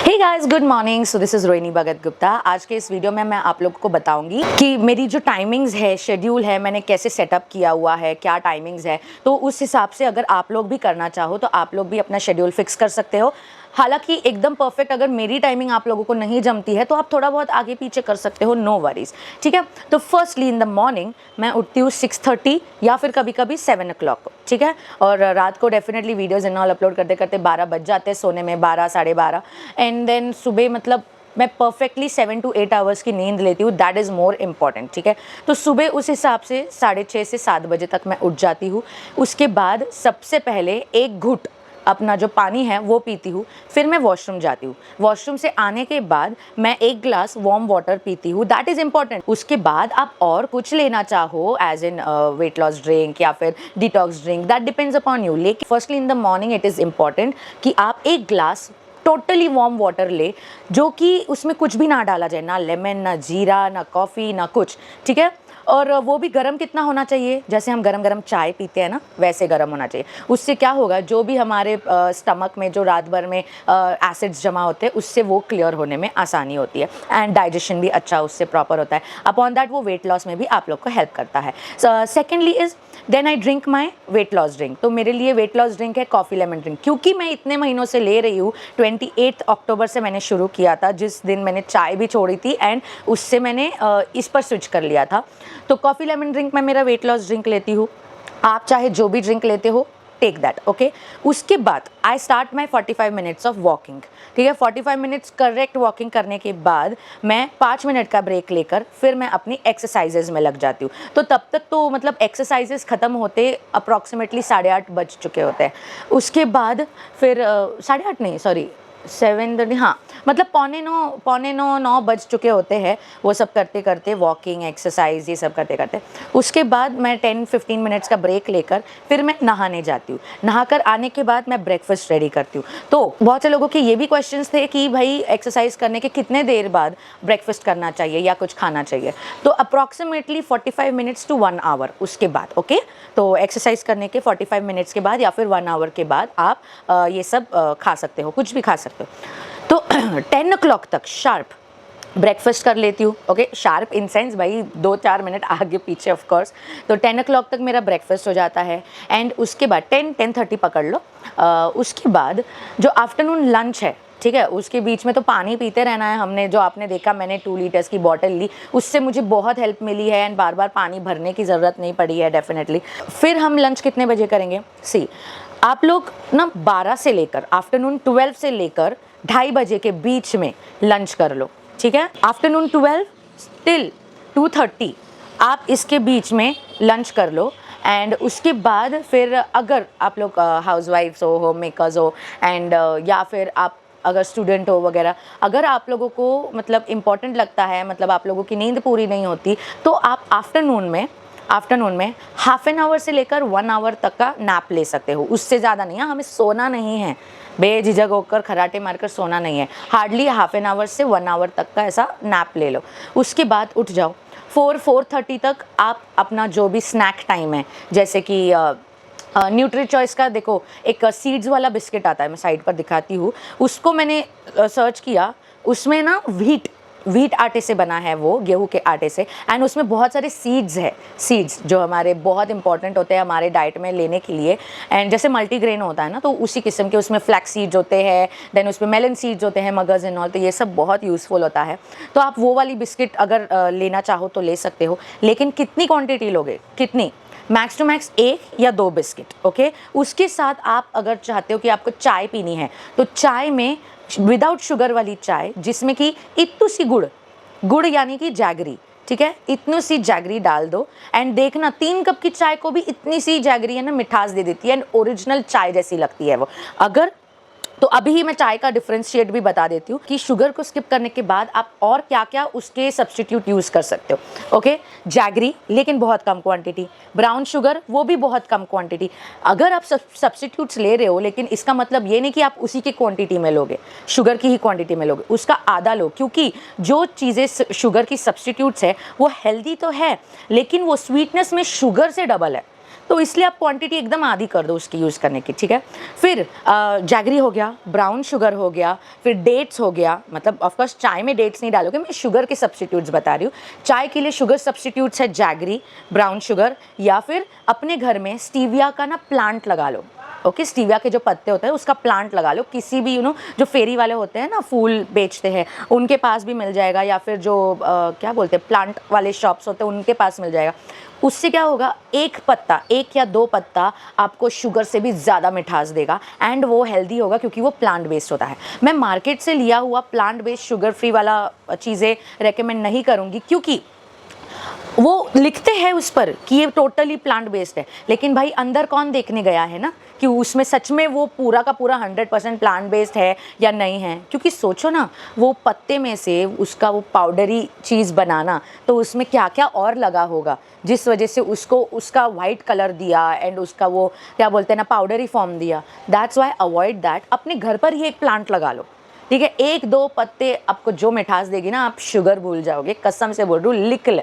Hey guys, good morning. So this is Rohini Bhagat Gupta. आज के इस वीडियो में मैं आप लोगों को बताऊंगी कि मेरी जो टाइमिंग्स है, शेड्यूल है, मैंने कैसे सेटअप किया हुआ है, क्या टाइमिंग्स है। तो उस हिसाब से अगर आप लोग भी करना चाहो तो आप लोग भी अपना शेड्यूल फिक्स कर सकते हो। हालांकि एकदम परफेक्ट अगर मेरी टाइमिंग आप लोगों को नहीं जमती है तो आप थोड़ा बहुत आगे पीछे कर सकते हो, नो वरीज। ठीक है। तो फर्स्टली इन द मॉर्निंग मैं उठती हूँ 6:30 या फिर कभी कभी 7 o'clock। ठीक है। और रात को definitely videos in all upload करते करते 12 बज जाते हैं सोने में, 12 साढ़े 12। एंड देन सुबह मतलब मैं परफेक्टली 7 to 8 आवर्स की नींद लेती हूँ। That is more important. ठीक है। तो सुबह उस हिसाब से 6:30 से 7 बजे तक मैं उठ जाती हूँ। उसके बाद सबसे पहले एक घुट अपना जो पानी है वो पीती हूँ। फिर मैं वॉशरूम जाती हूँ। वॉशरूम से आने के बाद मैं एक ग्लास वार्म वाटर पीती हूँ। That is important. उसके बाद आप और कुछ लेना चाहो as in weight loss drink या फिर detox drink, that depends upon you. लेकिन firstly in the morning it is important कि आप एक ग्लास टोटली वार्म वाटर ले, जो कि उसमें कुछ भी ना डाला जाए, ना लेमन, ना जीरा, ना कॉफ़ी, ना कुछ। ठीक है। और वो भी गर्म कितना होना चाहिए, जैसे हम गरम गरम चाय पीते हैं ना, वैसे गर्म होना चाहिए। उससे क्या होगा, जो भी हमारे स्टमक में जो रात भर में एसिड्स जमा होते हैं उससे वो क्लियर होने में आसानी होती है। एंड डाइजेशन भी अच्छा उससे प्रॉपर होता है। अपॉन दैट वो वेट लॉस में भी आप लोग को हेल्प करता है। Secondly is then I drink my weight loss drink. तो मेरे लिए वेट लॉस ड्रिंक है कॉफ़ी लेमन ड्रिंक, क्योंकि मैं इतने महीनों से ले रही हूँ। 28 अक्टूबर से मैंने शुरू किया था, जिस दिन मैंने चाय भी छोड़ी थी एंड उससे मैंने इस पर स्विच कर लिया था। तो कॉफ़ी लेमन ड्रिंक मैं मेरा वेट लॉस ड्रिंक लेती हूँ। आप चाहे जो भी ड्रिंक लेते हो, टेक दैट। ओके। उसके बाद I start my 45 minutes of walking. ठीक है। 45 मिनट्स करेक्ट वॉकिंग करने के बाद मैं 5 मिनट का ब्रेक लेकर फिर मैं अपनी एक्सरसाइजेज में लग जाती हूँ। तो तब तक तो मतलब एक्सरसाइजेज ख़त्म होते अप्रॉक्सीमेटली 8:30 बज चुके होते हैं। उसके बाद फिर 8:30 नहीं, सॉरी 7:30, हाँ मतलब पौने नौ बज चुके होते हैं। वो सब करते करते वॉकिंग, एक्सरसाइज, ये सब करते करते उसके बाद मैं 10-15 मिनट्स का ब्रेक लेकर फिर मैं नहाने जाती हूँ। नहाकर आने के बाद मैं ब्रेकफास्ट रेडी करती हूँ। तो बहुत से लोगों के ये भी क्वेश्चंस थे कि भाई एक्सरसाइज करने के कितने देर बाद ब्रेकफास्ट करना चाहिए या कुछ खाना चाहिए। तो अप्रॉक्सीमेटली 45 मिनट्स टू 1 आवर उसके बाद। ओके। तो एक्सरसाइज करने के 45 मिनट्स के बाद या फिर 1 आवर के बाद आप ये सब खा सकते हो, कुछ भी खा सकते हो। तो 10 o'clock तक शार्प ब्रेकफास्ट कर लेती हूँ। ओके। शार्प इन सेंस भाई 2-4 मिनट आगे पीछे ऑफ कोर्स। तो 10 o'clock तक मेरा ब्रेकफास्ट हो जाता है। एंड उसके बाद 10-10:30 पकड़ लो। उसके बाद जो आफ्टरनून लंच है, ठीक है, उसके बीच में तो पानी पीते रहना है हमने। जो आपने देखा मैंने 2 लीटर्स की बॉटल ली, उससे मुझे बहुत हेल्प मिली है एंड बार बार पानी भरने की ज़रूरत नहीं पड़ी है डेफिनेटली। फिर हम लंच कितने बजे करेंगे, सी आप लोग ना 12 से लेकर आफ्टरनून 12 से लेकर 2:30 बजे के बीच में लंच कर लो। ठीक है। आफ्टरनून 12 टिल 2:30 आप इसके बीच में लंच कर लो। एंड उसके बाद फिर अगर आप लोग हाउसवाइफ्स हो, होम मेकर्स हो एंड या फिर आप अगर स्टूडेंट हो वगैरह, अगर आप लोगों को मतलब इम्पॉर्टेंट लगता है, मतलब आप लोगों की नींद पूरी नहीं होती, तो आप आफ्टरनून में हाफ एन आवर से लेकर 1 आवर तक का नैप ले सकते हो। उससे ज़्यादा नहीं है, हमें सोना नहीं है, बेझिझक होकर खराटे मारकर सोना नहीं है। हार्डली हाफ एन आवर से 1 आवर तक का ऐसा नैप ले लो। उसके बाद उठ जाओ। 4-4:30 तक आप अपना जो भी स्नैक टाइम है, जैसे कि न्यूट्री चॉइस का देखो एक सीड्स वाला बिस्किट आता है, मैं साइड पर दिखाती हूँ। उसको मैंने सर्च किया, उसमें ना व्हीट आटे से बना है, वो गेहूं के आटे से। एंड उसमें बहुत सारे सीड्स है, सीड्स जो हमारे बहुत इंपॉर्टेंट होते हैं हमारे डाइट में लेने के लिए। एंड जैसे मल्टीग्रेन होता है ना, तो उसी किस्म के उसमें फ्लैक्स सीड्स होते हैं, देन उसमें मेलन सीड्स होते हैं, मगज एंड ऑल। तो ये सब बहुत यूज़फुल होता है। तो आप वो वाली बिस्किट अगर लेना चाहो तो ले सकते हो। लेकिन कितनी क्वान्टिटी लोगे, कितनी, मैक्स टू मैक्स 1 या 2 बिस्किट। ओके। उसके साथ आप अगर चाहते हो कि आपको चाय पीनी है, तो चाय में विदाउट शुगर वाली चाय, जिसमें कि इतनी सी गुड़ यानी कि जैगरी, ठीक है, इतनी सी जैगरी डाल दो। एंड देखना 3 कप की चाय को भी इतनी सी जैगरी है ना मिठास दे देती है एंड ओरिजिनल चाय जैसी लगती है वो। अगर तो अभी ही मैं चाय का डिफरेंशिएट भी बता देती हूँ कि शुगर को स्किप करने के बाद आप और क्या क्या उसके सब्सटीट्यूट यूज़ कर सकते हो। ओके। जैगरी लेकिन बहुत कम क्वांटिटी, ब्राउन शुगर वो भी बहुत कम क्वांटिटी। अगर आप सब्सटीट्यूट्स ले रहे हो, लेकिन इसका मतलब ये नहीं कि आप उसी की क्वांटिटी में लोगे, शुगर की ही क्वांटिटी में लोगे, उसका आधा लो। क्योंकि जो चीज़ें शुगर की सब्सटीट्यूट्स है वो हेल्दी तो है, लेकिन वो स्वीटनेस में शुगर से डबल है। तो इसलिए आप क्वांटिटी एकदम आधी कर दो उसकी यूज़ करने की, ठीक है। फिर जैगरी हो गया, ब्राउन शुगर हो गया, फिर डेट्स हो गया, मतलब ऑफकोर्स चाय में डेट्स नहीं डालोगे, मैं शुगर के सब्स्टिट्यूट्स बता रही हूँ। चाय के लिए शुगर सब्स्टिट्यूट्स है जैगरी, ब्राउन शुगर, या फिर अपने घर में स्टीविया का ना प्लांट लगा लो। ओके, स्टीविया के जो पत्ते होते हैं उसका प्लांट लगा लो, किसी भी जो फेरी वाले होते हैं ना, फूल बेचते हैं, उनके पास भी मिल जाएगा, या फिर जो क्या बोलते हैं प्लांट वाले शॉप्स होते हैं उनके पास मिल जाएगा। उससे क्या होगा, एक पत्ता, 1 या 2 पत्ता आपको शुगर से भी ज़्यादा मिठास देगा, एंड वो हेल्दी होगा क्योंकि वो प्लांट बेस्ड होता है। मैं मार्केट से लिया हुआ प्लांट बेस्ड शुगर फ्री वाला चीज़ें रेकमेंड नहीं करूँगी, क्योंकि वो लिखते हैं उस पर कि ये टोटली प्लांट बेस्ड है, लेकिन भाई अंदर कौन देखने गया है ना कि उसमें सच में वो पूरा का पूरा 100% प्लांट बेस्ड है या नहीं है। क्योंकि सोचो ना, वो पत्ते में से उसका वो पाउडरी चीज़ बनाना, तो उसमें क्या क्या और लगा होगा जिस वजह से उसको उसका वाइट कलर दिया, एंड उसका वो क्या बोलते हैं ना पाउडरी फॉर्म दिया। That's why avoid that. अपने घर पर ही एक प्लांट लगा लो, ठीक है। 1-2 पत्ते आपको जो मिठास देगी ना, आप शुगर भूल जाओगे, कसम से बोल रही हूँ। लिख ले,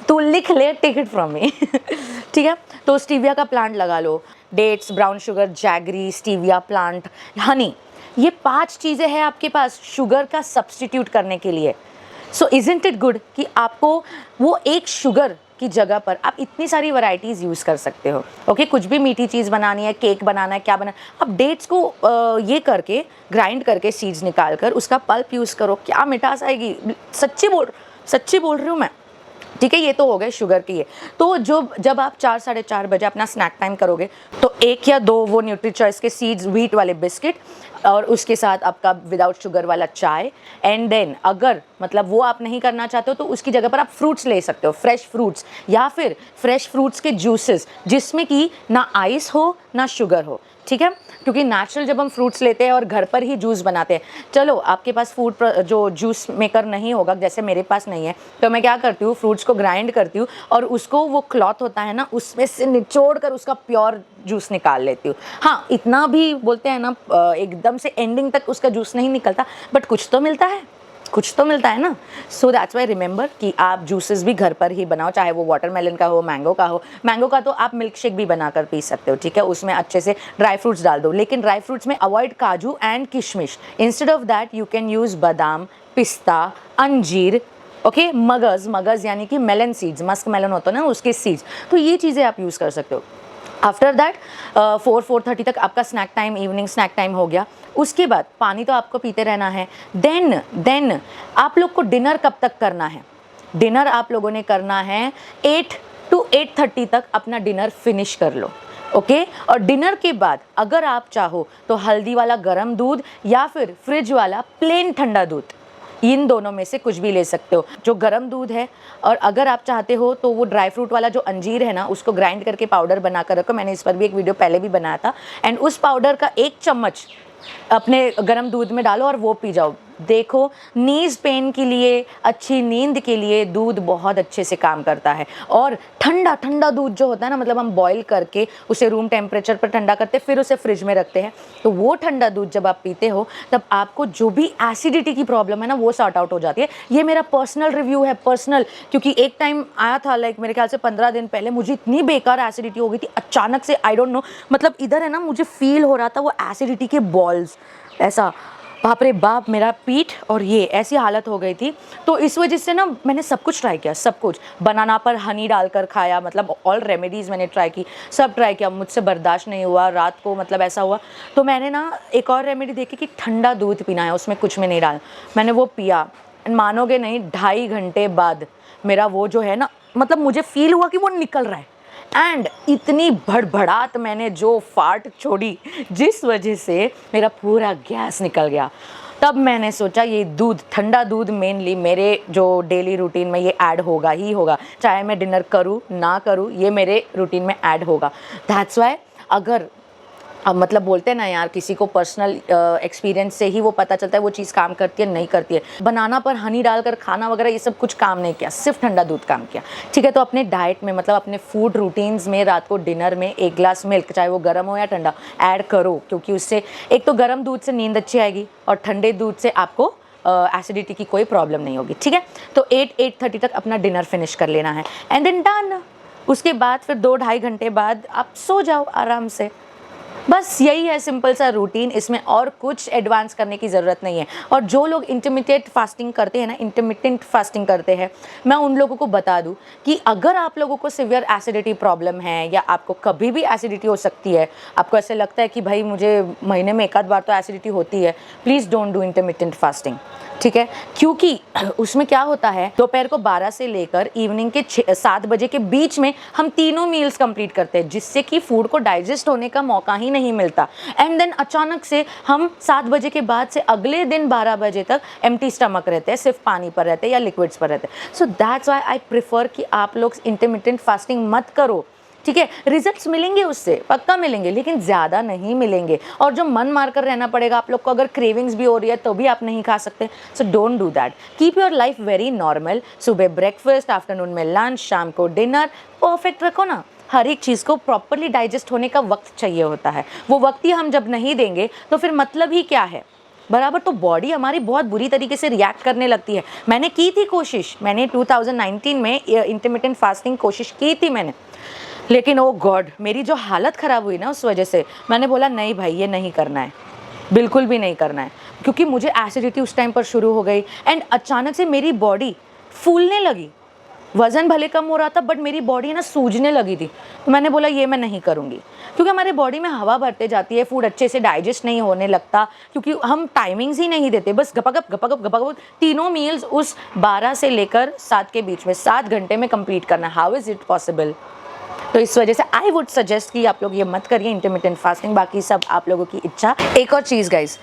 तू लिख ले, टेक इट फ्रॉम मी, ठीक है। तो स्टीविया का प्लांट लगा लो, dates, brown sugar, jaggery, stevia plant, honey, ये 5 चीज़ें हैं आपके पास शुगर का सब्स्टिट्यूट करने के लिए। सो इज़न्ट इट गुड कि आपको वो एक शुगर की जगह पर आप इतनी सारी वैरायटीज़ यूज़ कर सकते हो। ओके, कुछ भी मीठी चीज़ बनानी है, केक बनाना है, क्या बनाना, अब डेट्स को ये करके ग्राइंड करके सीड्स निकाल कर उसका पल्प यूज़ करो, क्या मिठास आएगी। सच्ची बोल रही हूँ मैं, ठीक है। ये तो हो गए शुगर की है। तो जब आप 4 साढ़े 4 बजे अपना स्नैक टाइम करोगे, तो 1 या 2 वो न्यूट्री चॉइस के सीड्स, व्हीट वाले बिस्किट, और उसके साथ आपका विदाउट शुगर वाला चाय। एंड देन अगर मतलब वो आप नहीं करना चाहते हो तो उसकी जगह पर आप फ्रूट्स ले सकते हो, फ्रेश फ्रूट्स, या फिर फ्रेश फ्रूट्स के जूसेस जिसमें कि ना आइस हो ना शुगर हो, ठीक है। क्योंकि नेचुरल जब हम फ्रूट्स लेते हैं और घर पर ही जूस बनाते हैं, चलो आपके पास जो जूस मेकर नहीं होगा, जैसे मेरे पास नहीं है, तो मैं क्या करती हूँ, फ्रूट्स को ग्राइंड करती हूँ और उसको वो क्लॉथ होता है ना, उसमें से निचोड़ कर उसका प्योर जूस निकाल लेती हूँ। हाँ, इतना भी बोलते हैं ना एकदम से एंडिंग तक उसका जूस नहीं निकलता, बट कुछ तो मिलता है ना। सो दैट्स वाई रिमेंबर कि आप जूसेस भी घर पर ही बनाओ, चाहे वो वाटरमेलन का हो, मैंगो का हो। मैंगो का तो आप मिल्क शेक भी बनाकर पी सकते हो, ठीक है। उसमें अच्छे से ड्राई फ्रूट्स डाल दो, लेकिन ड्राई फ्रूट्स में अवॉइड काजू एंड किशमिश। Instead of that you can use बादाम, पिस्ता, अंजीर, ओके, मगज़ यानी कि मेलन सीड्स, मस्क मेलन होता है ना, उसके सीड्स। तो ये चीज़ें आप यूज़ कर सकते हो। आफ्टर दैट 4-4:30 तक आपका snack time, evening snack time हो गया। उसके बाद पानी तो आपको पीते रहना है। देन आप लोग को डिनर कब तक करना है? डिनर आप लोगों ने करना है 8 to 8:30 तक अपना डिनर फिनिश कर लो, ओके। और डिनर के बाद अगर आप चाहो तो हल्दी वाला गर्म दूध या फिर फ्रिज वाला प्लेन ठंडा दूध, इन दोनों में से कुछ भी ले सकते हो। जो गर्म दूध है, और अगर आप चाहते हो तो वो ड्राई फ्रूट वाला जो अंजीर है ना, उसको ग्राइंड करके पाउडर बना कर रखो। मैंने इस पर भी एक वीडियो पहले भी बनाया था। एंड उस पाउडर का 1 चम्मच अपने गर्म दूध में डालो और वो पी जाओ। देखो, नीज़ पेन के लिए, अच्छी नींद के लिए दूध बहुत अच्छे से काम करता है। और ठंडा दूध जो होता है ना, मतलब हम बॉईल करके उसे रूम टेम्परेचर पर ठंडा करते, फिर उसे फ्रिज में रखते हैं, तो वो ठंडा दूध जब आप पीते हो तब आपको जो भी एसिडिटी की प्रॉब्लम है ना, वो सॉर्ट आउट हो जाती है। ये मेरा पर्सनल रिव्यू है, पर्सनल, क्योंकि एक टाइम आया था, लाइक मेरे ख्याल से 15 दिन पहले, मुझे इतनी बेकार एसिडिटी हो गई थी अचानक से, आई डोंट नो, मतलब इधर है ना, मुझे फील हो रहा था वो एसिडिटी के बॉल्स, ऐसा बाप रे बाप, मेरा पीठ और ये ऐसी हालत हो गई थी। तो इस वजह से ना मैंने सब कुछ ट्राई किया, सब कुछ, बनाना पर हनी डालकर खाया, मतलब ऑल रेमेडीज़ मैंने ट्राई की, सब ट्राई किया, मुझसे बर्दाश्त नहीं हुआ, रात को मतलब ऐसा हुआ। तो मैंने ना एक और रेमेडी देखी कि ठंडा दूध पीना है, उसमें कुछ में नहीं डालना। मैंने वो पिया, मानोगे नहीं, 2.5 घंटे बाद मेरा वो जो है ना, मतलब मुझे फील हुआ कि वो निकल रहा है। एंड इतनी भड़भड़ात मैंने जो फाट छोड़ी, जिस वजह से मेरा पूरा गैस निकल गया। तब मैंने सोचा ये दूध, ठंडा दूध मेनली मेरे जो डेली रूटीन में ये ऐड होगा ही होगा, चाहे मैं डिनर करूँ ना करूँ, ये मेरे रूटीन में ऐड होगा। दैट्स वाई अगर अब मतलब बोलते हैं ना यार, किसी को पर्सनल एक्सपीरियंस से ही वो पता चलता है वो चीज़ काम करती है नहीं करती है। बनाना पर हनी डालकर खाना वगैरह ये सब कुछ काम नहीं किया, सिर्फ ठंडा दूध काम किया, ठीक है। तो अपने डाइट में, मतलब अपने फूड रूटीन्स में रात को डिनर में 1 ग्लास मिल्क, चाहे वो गर्म हो या ठंडा, ऐड करो, क्योंकि उससे एक तो गर्म दूध से नींद अच्छी आएगी और ठंडे दूध से आपको एसिडिटी की कोई प्रॉब्लम नहीं होगी, ठीक है। तो 8-8:30 तक अपना डिनर फिनिश कर लेना है, एंड देन डन। उसके बाद फिर 2-2.5 घंटे बाद आप सो जाओ आराम से। बस यही है सिंपल सा रूटीन, इसमें और कुछ एडवांस करने की ज़रूरत नहीं है। और जो लोग इंटरमिटेंट फास्टिंग करते हैं ना, इंटरमिटेंट फास्टिंग करते हैं, मैं उन लोगों को बता दूं कि अगर आप लोगों को सिवियर एसिडिटी प्रॉब्लम है या आपको कभी भी एसिडिटी हो सकती है, आपको ऐसे लगता है कि भाई मुझे महीने में एक आध बार तो एसिडिटी होती है, please don't do intermittent fasting, ठीक है। क्योंकि उसमें क्या होता है, दोपहर को 12 से लेकर इवनिंग के 7 बजे के बीच में हम तीनों मील्स कंप्लीट करते हैं, जिससे कि फूड को डाइजेस्ट होने का मौका ही नहीं मिलता। एंड देन अचानक से हम 7 बजे के बाद से अगले दिन 12 बजे तक एम्प्टी स्टमक रहते हैं, सिर्फ पानी पर रहते हैं या लिक्विड्स पर रहते हैं। So that's why I prefer कि आप लोग इंटरमिटेंट फास्टिंग मत करो, ठीक है। रिजल्ट्स मिलेंगे उससे, पक्का मिलेंगे, लेकिन ज़्यादा नहीं मिलेंगे। और जो मन मार कर रहना पड़ेगा आप लोग को, अगर क्रेविंग्स भी हो रही है तो भी आप नहीं खा सकते। So don't do that, keep your life very normal. सुबह ब्रेकफास्ट, आफ्टरनून में लंच, शाम को डिनर, परफेक्ट रखो ना। हर एक चीज़ को प्रॉपरली डाइजेस्ट होने का वक्त चाहिए होता है, वो वक्त ही हम जब नहीं देंगे तो फिर मतलब ही क्या है, बराबर। तो बॉडी हमारी बहुत बुरी तरीके से रिएक्ट करने लगती है। मैंने की थी कोशिश, मैंने 2019 में इंटरमिटेंट फास्टिंग कोशिश की थी मैंने, लेकिन ओ गॉड, मेरी जो हालत ख़राब हुई ना उस वजह से, मैंने बोला नहीं भाई ये नहीं करना है, बिल्कुल भी नहीं करना है। क्योंकि मुझे एसिडिटी उस टाइम पर शुरू हो गई एंड अचानक से मेरी बॉडी फूलने लगी। वज़न भले कम हो रहा था बट मेरी बॉडी ना सूजने लगी थी। तो मैंने बोला ये मैं नहीं करूँगी, क्योंकि हमारे बॉडी में हवा भरते जाती है, फूड अच्छे से डाइजेस्ट नहीं होने लगता, क्योंकि हम टाइमिंग्स ही नहीं देते। बस गपागप गपागप गपागप तीनों मील्स उस 12 से लेकर 7 के बीच में 7 घंटे में कंप्लीट करना। How is it possible? तो इस वजह से आई वुड सजेस्ट कि आप लोग ये मत करिए इंटरमिटेंट फास्टिंग, बाकी सब आप लोगों की इच्छा। एक और चीज़ गाइस,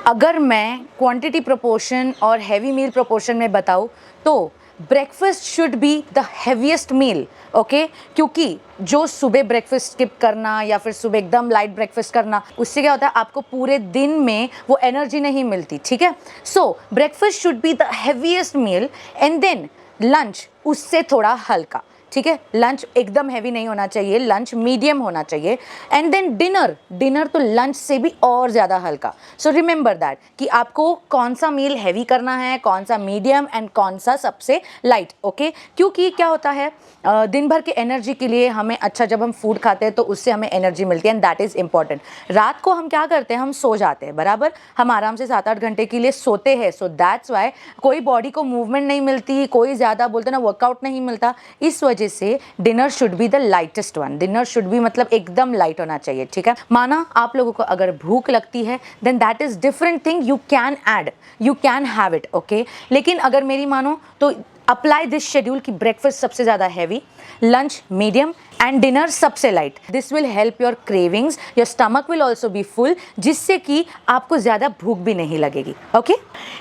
अगर मैं क्वांटिटी प्रोपोर्शन और हैवी मील प्रोपोर्शन में बताऊँ तो breakfast should be the heaviest meal, okay. क्योंकि जो सुबह ब्रेकफास्ट स्किप करना या फिर सुबह एकदम लाइट ब्रेकफास्ट करना, उससे क्या होता है आपको पूरे दिन में वो एनर्जी नहीं मिलती, ठीक है। So breakfast should be the heaviest meal and then lunch उससे थोड़ा हल्का, ठीक है। लंच एकदम हैवी नहीं होना चाहिए, लंच मीडियम होना चाहिए। एंड देन डिनर तो लंच से भी और ज़्यादा हल्का। सो रिमेंबर दैट कि आपको कौन सा मील हैवी करना है, कौन सा मीडियम एंड कौन सा सबसे लाइट, ओके। क्योंकि क्या होता है दिन भर के एनर्जी के लिए हमें, अच्छा जब हम फूड खाते हैं तो उससे हमें एनर्जी मिलती है एंड दैट इज़ इंपॉर्टेंट। रात को हम क्या करते हैं, हम सो जाते हैं, बराबर, हम आराम से 7-8 घंटे के लिए सोते हैं। सो दैट्स वाई कोई बॉडी को मूवमेंट नहीं मिलती, कोई ज़्यादा बोलते ना वर्कआउट नहीं मिलता। इस वजह से dinner should be the lightest one. Dinner should be मतलब एकदम लाइट होना चाहिए, ठीक है। माना आप लोगों को अगर भूख लगती है then that is different thing, you can add, you can have it, okay. लेकिन अगर मेरी मानो तो अप्लाई दिस शेड्यूल की ब्रेकफास्ट सबसे ज़्यादा heavy, lunch medium and dinner सबसे light. This will help your cravings, your stomach will also be full, जिससे कि आपको ज़्यादा भूख भी नहीं लगेगी, ओके।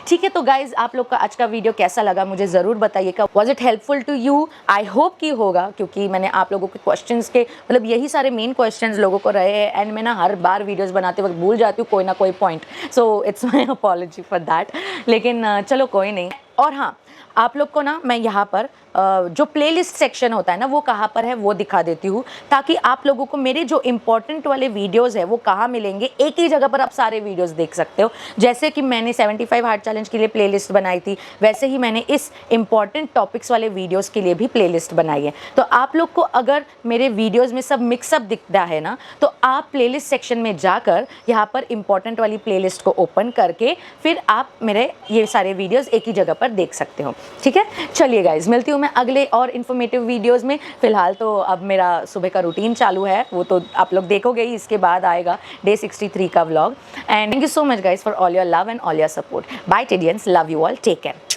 ठीक है, तो गाइज आप लोग का आज का वीडियो कैसा लगा मुझे ज़रूर बताइएगा। Was it helpful to you? I hope कि होगा, क्योंकि मैंने आप लोगों के क्वेश्चंस के मतलब यही सारे मेन क्वेश्चंस लोगों को रहे हैं एंड मैं ना हर बार वीडियोस बनाते वक्त भूल जाती हूँ कोई ना कोई point, so it's my apology for that. लेकिन चलो कोई नहीं। और हाँ, आप लोग को ना मैं यहाँ पर जो प्लेलिस्ट सेक्शन होता है ना वो कहाँ पर है वो दिखा देती हूँ, ताकि आप लोगों को मेरे जो इम्पोर्टेंट वाले वीडियोस है वो कहाँ मिलेंगे, एक ही जगह पर आप सारे वीडियोस देख सकते हो। जैसे कि मैंने 75 हार्ट चैलेंज के लिए प्लेलिस्ट बनाई थी, वैसे ही मैंने इस इम्पॉर्टेंट टॉपिक्स वाले वीडियोस के लिए भी प्लेलिस्ट बनाई है। तो आप लोग को अगर मेरे वीडियोज़ में सब मिक्सअप दिखता है ना, तो आप प्लेलिस्ट सेक्शन में जाकर यहाँ पर इम्पॉर्टेंट वाली प्लेलिस्ट को ओपन करके फिर आप मेरे ये सारे वीडियोज़ एक ही जगह पर देख सकते हो, ठीक है। चलिए गाइज, मिलती हूँ मैं अगले और इन्फॉर्मेटिव वीडियोस में। फिलहाल तो अब मेरा सुबह का रूटीन चालू है, वो तो आप लोग देखोगे ही, इसके बाद आएगा डे 63 का vlog. And thank you so much guys for all your love and all your support. Bye टेडियंस, love you all, take care.